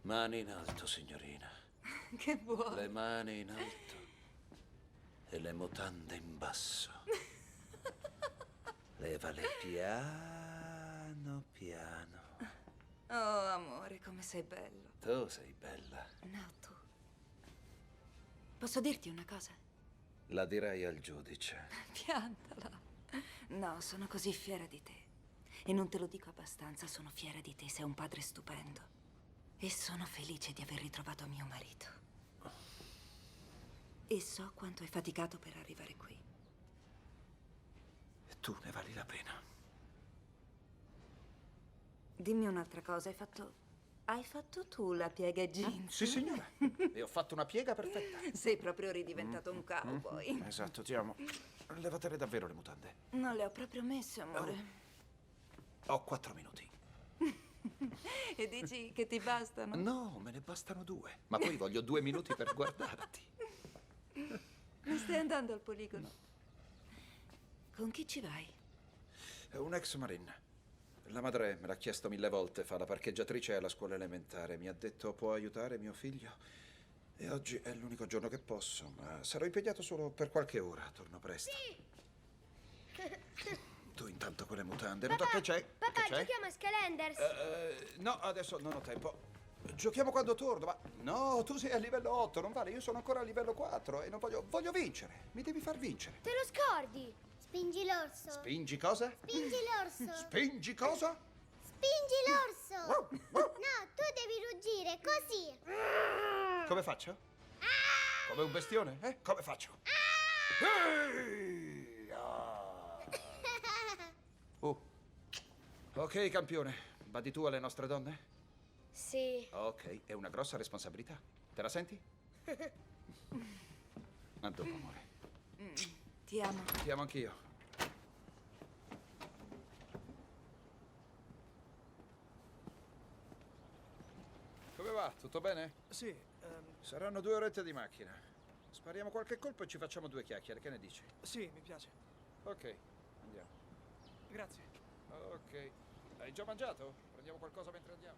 Mani in alto, signorina. Che vuoi? Le mani in alto e le mutande in basso. Levale piano, piano. Oh, amore, come sei bello. Tu sei bella. No, tu. Posso dirti una cosa? La direi al giudice. Piantala. No, sono così fiera di te. E non te lo dico abbastanza, sono fiera di te, sei un padre stupendo. E sono felice di aver ritrovato mio marito. E so quanto hai faticato per arrivare qui. E tu ne vali la pena. Dimmi un'altra cosa, hai fatto tu la piega ai jeans? Sì, signora. E ho fatto una piega perfetta. Sei proprio ridiventato un cowboy. Esatto, ti amo. Levatele davvero le mutande. Non le ho proprio messe, amore. Ho 4 minuti. E dici che ti bastano? No, me ne bastano 2. Ma poi voglio 2 minuti per guardarti. Non stai andando al poligono? Con chi ci vai? È un ex marine. La madre me l'ha chiesto 1000 volte, fa la parcheggiatrice alla scuola elementare. Mi ha detto: può aiutare mio figlio? E oggi è l'unico giorno che posso, ma sarò impegnato solo per qualche ora. Torno presto. Sì. Tu intanto con le mutande. Non che c'è? Papà, Che c'è? giochiamo a Skylanders. No, adesso non ho tempo. Giochiamo quando torno, ma... No, tu sei a livello 8, non vale. Io sono ancora a livello 4 e non voglio vincere. Mi devi far vincere. Te lo scordi? Spingi l'orso. Spingi cosa? Spingi l'orso. Spingi cosa? Spingi l'orso. No, tu devi ruggire così. Come faccio? Come un bestione, eh? Come faccio? Ehi! Ah. Ok, campione. Badi tu alle nostre donne? Sì. Ok, è una grossa responsabilità. Te la senti? A dopo, amore. Ti amo. Ti amo anch'io. Come va? Tutto bene? Sì, Saranno 2 orette di macchina. Spariamo qualche colpo e ci facciamo 2 chiacchiere. Che ne dici? sì, mi piace. Ok, andiamo. Grazie. Ok. Hai già mangiato? Prendiamo qualcosa mentre andiamo.